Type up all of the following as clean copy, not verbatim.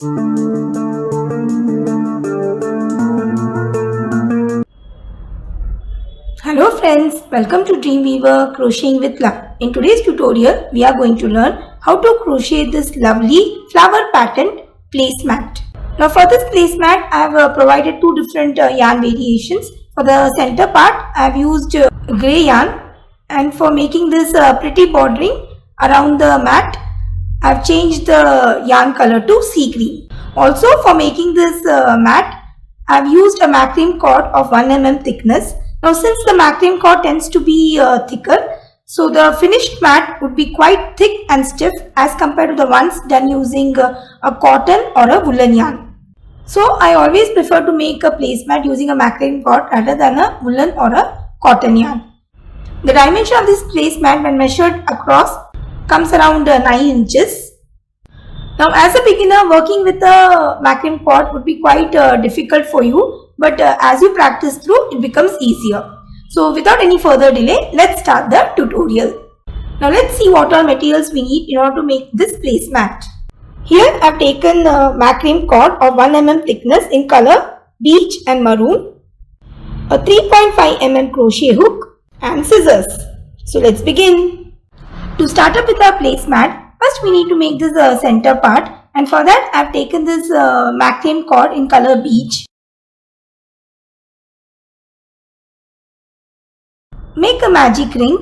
Hello friends, welcome to Dreamweaver Crocheting with Love. In today's tutorial, we are going to learn how to crochet this lovely flower pattern placemat. Now for this placemat, I have provided two different yarn variations. For the center part, I have used grey yarn, and for making this pretty bordering around the mat, I have changed the yarn color to sea green. Also for making this mat, I have used a macrame cord of 1 mm thickness. Now since the macrame cord tends to be thicker, so the finished mat would be quite thick and stiff as compared to the ones done using a cotton or a woolen yarn. So I always prefer to make a placemat using a macrame cord rather than a woolen or a cotton yarn. The dimension of this placemat when measured across comes around 9 inches. Now as a beginner, working with a macrame cord would be quite difficult for you, but as you practice through, it becomes easier. So without any further delay, let's start the tutorial. Now let's see what all materials we need in order to make this placemat. Here I have taken a macrame cord of 1 mm thickness in color beige and maroon, a 3.5 mm crochet hook and scissors. So let's begin. To start up with our placemat, first we need to make this center part, and for that I have taken this macrame cord in color beige. Make a magic ring.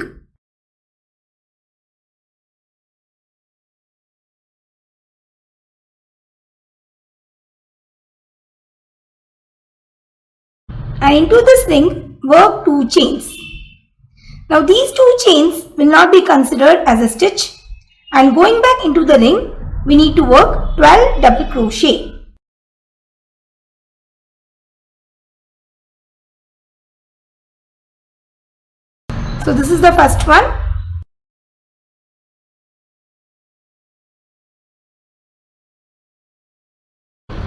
And into this ring work 2 chains. Now these 2 chains will not be considered as a stitch, and going back into the ring we need to work 12 double crochet. So this is the first one.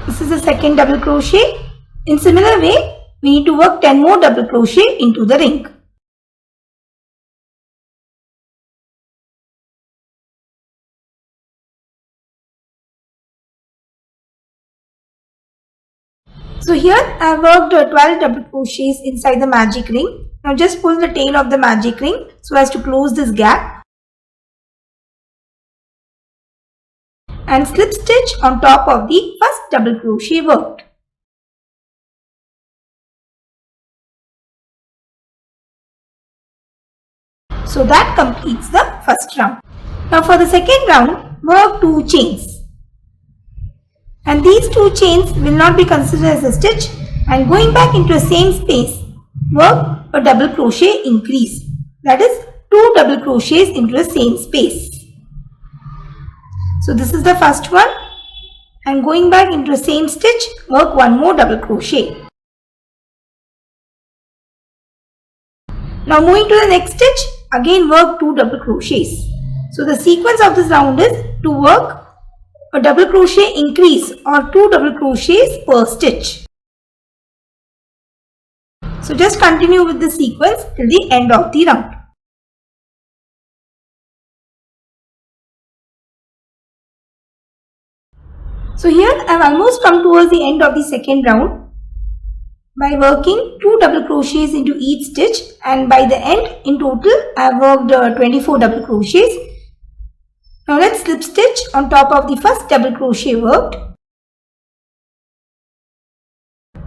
This is the second double crochet. In similar way, we need to work 10 more double crochet into the ring. So here I have worked 12 double crochets inside the magic ring. Now just pull the tail of the magic ring so as to close this gap and slip stitch on top of the first double crochet worked. So that completes the first round. Now for the second round, work 2 chains. And these 2 chains will not be considered as a stitch, and going back into the same space, work a double crochet increase, that is 2 double crochets into the same space. So this is the first one, and going back into the same stitch, work 1 more double crochet. Now moving to the next stitch, again work 2 double crochets. So the sequence of this round is to work a double crochet increase or 2 double crochets per stitch. So just continue with the sequence till the end of the round. So here I have almost come towards the end of the second round by working 2 double crochets into each stitch, and by the end in total I have worked 24 double crochets. Now let's slip stitch on top of the first double crochet worked.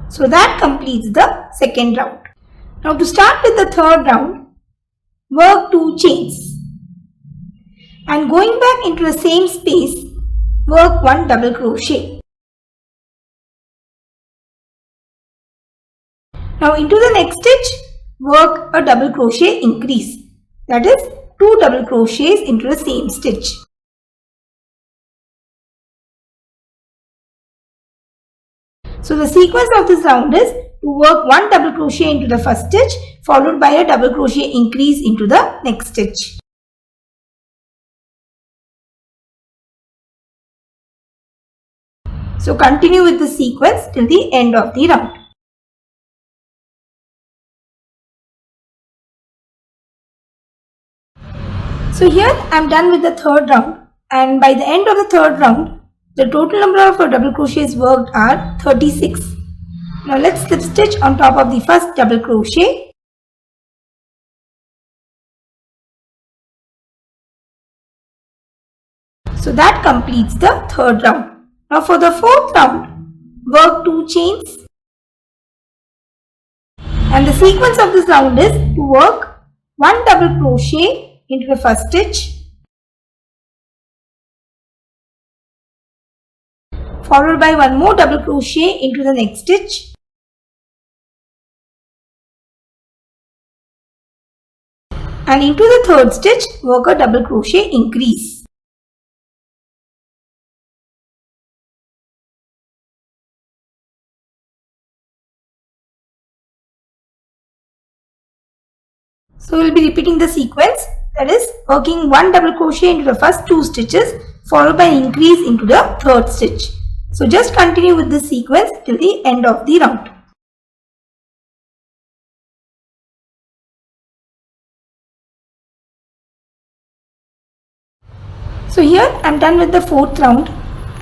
So that completes the second round. Now to start with the third round, work 2 chains, and going back into the same space, work 1 double crochet. Now into the next stitch, work a double crochet increase, that is 2 double crochets into the same stitch. So the sequence of this round is to work 1 double crochet into the first stitch followed by a double crochet increase into the next stitch. So continue with the sequence till the end of the round. So here I am done with the third round, and by the end of the third round The total number of double crochets worked are 36. Now let's slip stitch on top of the first double crochet. So that completes the third round. Now for the fourth round, work 2 chains. And the sequence of this round is to work 1 double crochet into the first stitch, followed by 1 more double crochet into the next stitch, and into the third stitch work a double crochet increase. So we will be repeating the sequence, that is working 1 double crochet into the first 2 stitches followed by an increase into the third stitch. So just continue with this sequence till the end of the round. So here I am done with the fourth round,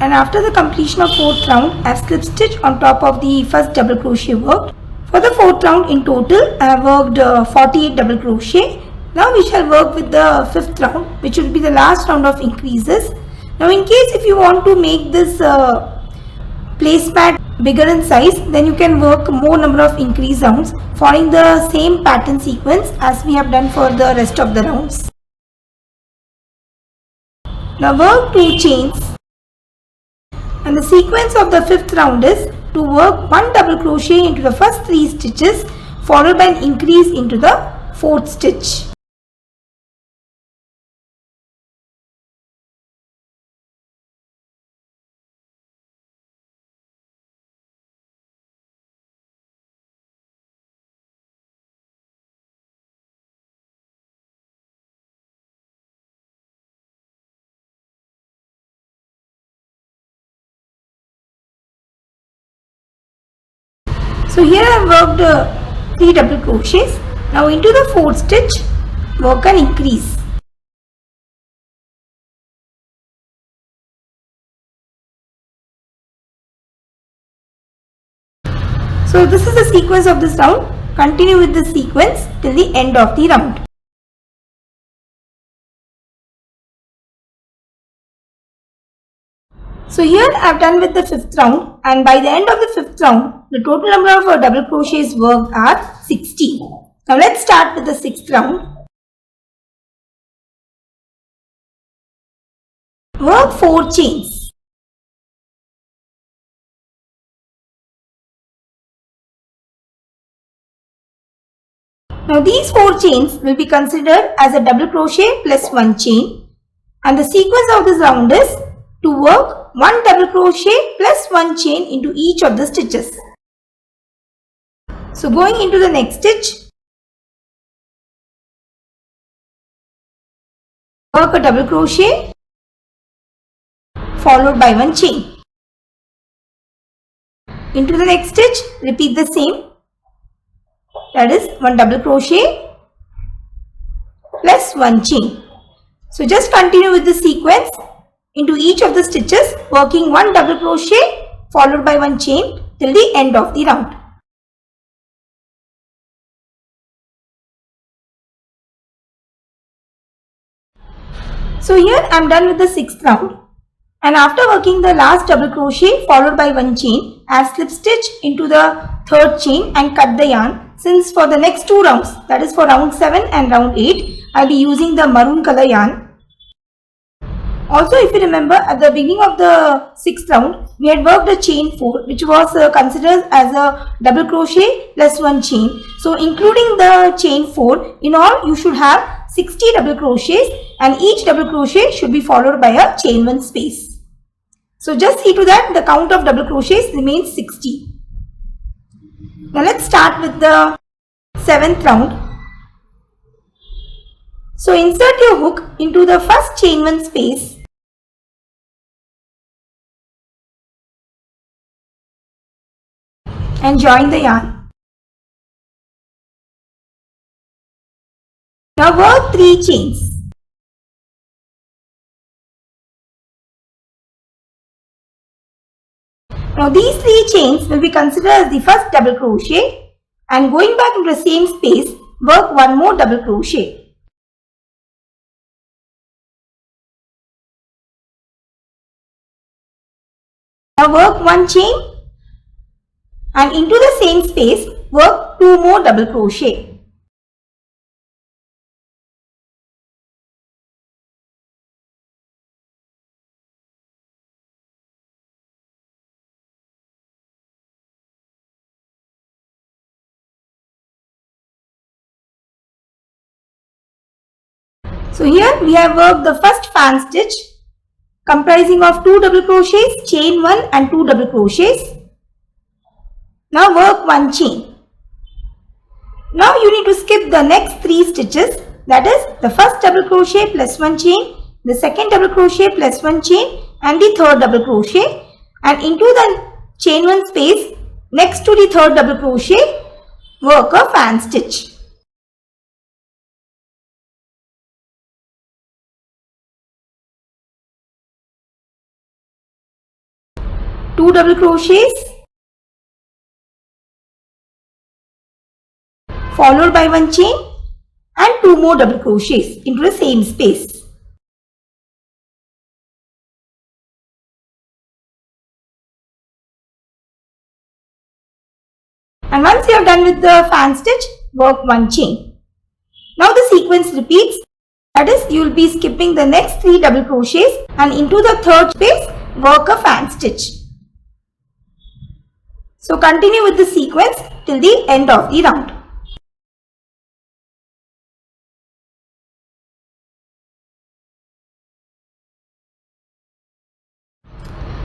and after the completion of fourth round I have slip stitch on top of the first double crochet worked. For the fourth round in total I have worked 48 double crochet. Now we shall work with the fifth round, which will be the last round of increases. Now in case if you want to make this placemat bigger in size, then you can work more number of increase rounds following the same pattern sequence as we have done for the rest of the rounds. Now work 2 chains, and the sequence of the fifth round is to work 1 double crochet into the first 3 stitches followed by an increase into the fourth stitch. So here I have worked 3 double crochets. Now into the fourth stitch work an increase. So this is the sequence of this round. Continue with the sequence till the end of the round. So here I have done with the fifth round, and by the end of the fifth round the total number of double crochets worked are 60. Now let's start with the sixth round. Work 4 chains. Now these 4 chains will be considered as a double crochet plus 1 chain, and the sequence of this round is to work 1 double crochet plus 1 chain into each of the stitches. So going into the next stitch, work a double crochet followed by 1 chain. Into the next stitch, repeat the same, that is 1 double crochet plus 1 chain. So just continue with the sequence into each of the stitches, working 1 double crochet followed by 1 chain till the end of the round. So here I am done with the sixth round, and after working the last double crochet followed by 1 chain, I have slip stitch into the third chain and cut the yarn, since for the next 2 rounds, that is for round 7 and round 8, I will be using the maroon color yarn. Also, if you remember, at the beginning of the 6th round, we had worked a chain 4, which was considered as a double crochet plus 1 chain. So including the chain 4, in all you should have 60 double crochets, and each double crochet should be followed by a chain 1 space. So just see to that the count of double crochets remains 60. Now let's start with the 7th round. So insert your hook into the first chain 1 space and join the yarn. Now work 3 chains. Now these 3 chains will be considered as the first double crochet, and going back into the same space, work one more double crochet. Now work 1 chain and into the same space work 2 more double crochet. So here we have worked the first fan stitch comprising of 2 double crochets, chain 1 and 2 double crochets. Now work 1 chain. Now you need to skip the next 3 stitches, that is the first double crochet plus 1 chain, the second double crochet plus 1 chain and the third double crochet, and into the chain 1 space next to the third double crochet work a fan stitch. Two double crochets followed by 1 chain and 2 more double crochets into the same space. And once you are done with the fan stitch, work 1 chain. Now the sequence repeats, that is you will be skipping the next 3 double crochets and into the third space work a fan stitch. So continue with the sequence till the end of the round.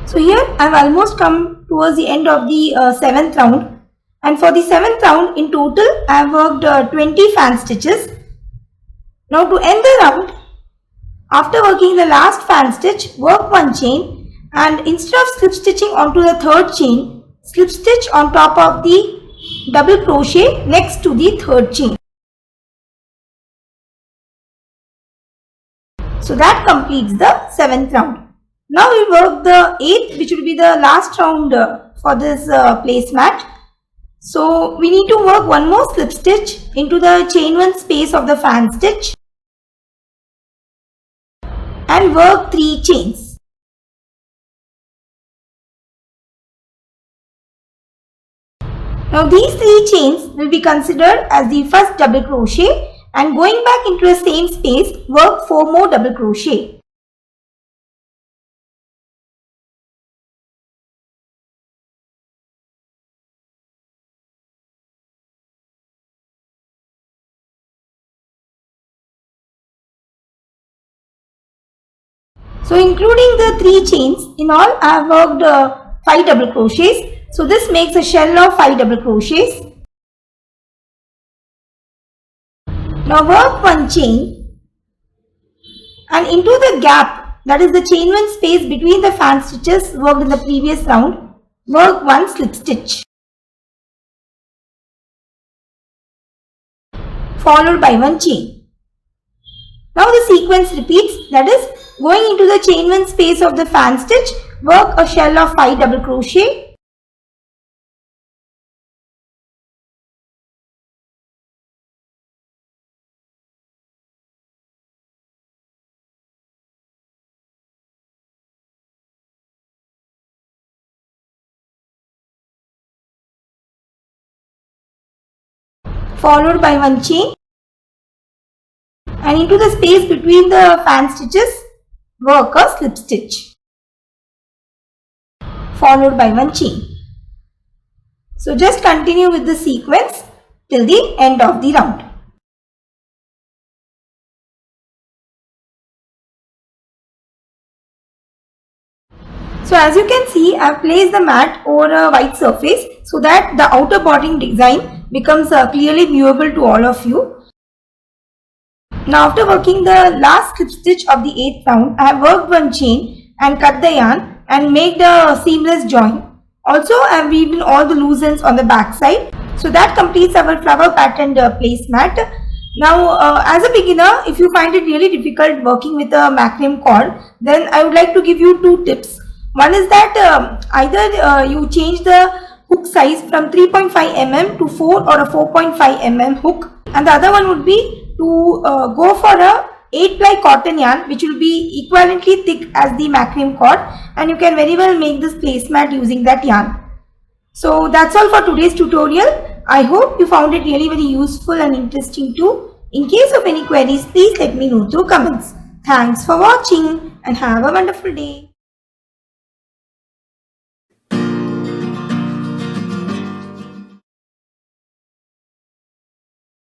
So here I have almost come towards the end of the 7th round, and for the 7th round in total I have worked 20 fan stitches. Now to end the round, after working the last fan stitch, work 1 chain and instead of slip stitching onto the third chain, slip stitch on top of the double crochet next to the third chain. So that completes the 7th round. Now we will work the 8th, which will be the last round for this placemat. So we need to work one more slip stitch into the chain 1 space of the fan stitch and work 3 chains. Now these 3 chains will be considered as the first double crochet, and going back into the same space work 4 more double crochet. So including the 3 chains, in all I have worked 5 double crochets. So this makes a shell of 5 double crochets. Now work 1 chain and into the gap, that is the chain 1 space between the fan stitches worked in the previous round, work 1 slip stitch followed by 1 chain. Now the sequence repeats, that is going into the chain 1 space of the fan stitch, work a shell of 5 double crochet. Followed by 1 chain, and into the space between the fan stitches work a slip stitch followed by 1 chain. So just continue with the sequence till the end of the round. So as you can see, I have placed the mat over a white surface so that the outer botting design becomes clearly viewable to all of you. Now after working the last slip stitch of the 8th round, I have worked 1 chain and cut the yarn and made a seamless join. Also I have weaved in all the loose ends on the back side. So that completes our flower patterned placemat. Now as a beginner, if you find it really difficult working with a macrame cord, then I would like to give you 2 tips. One is that either you change the hook size from 3.5 mm to 4 or a 4.5 mm hook, and the other one would be to go for a 8-ply cotton yarn which will be equivalently thick as the macrame cord, and you can very well make this placemat using that yarn. So that's all for today's tutorial. I hope you found it really very useful and interesting too. In case of any queries, please let me know through comments. Thanks for watching and have a wonderful day.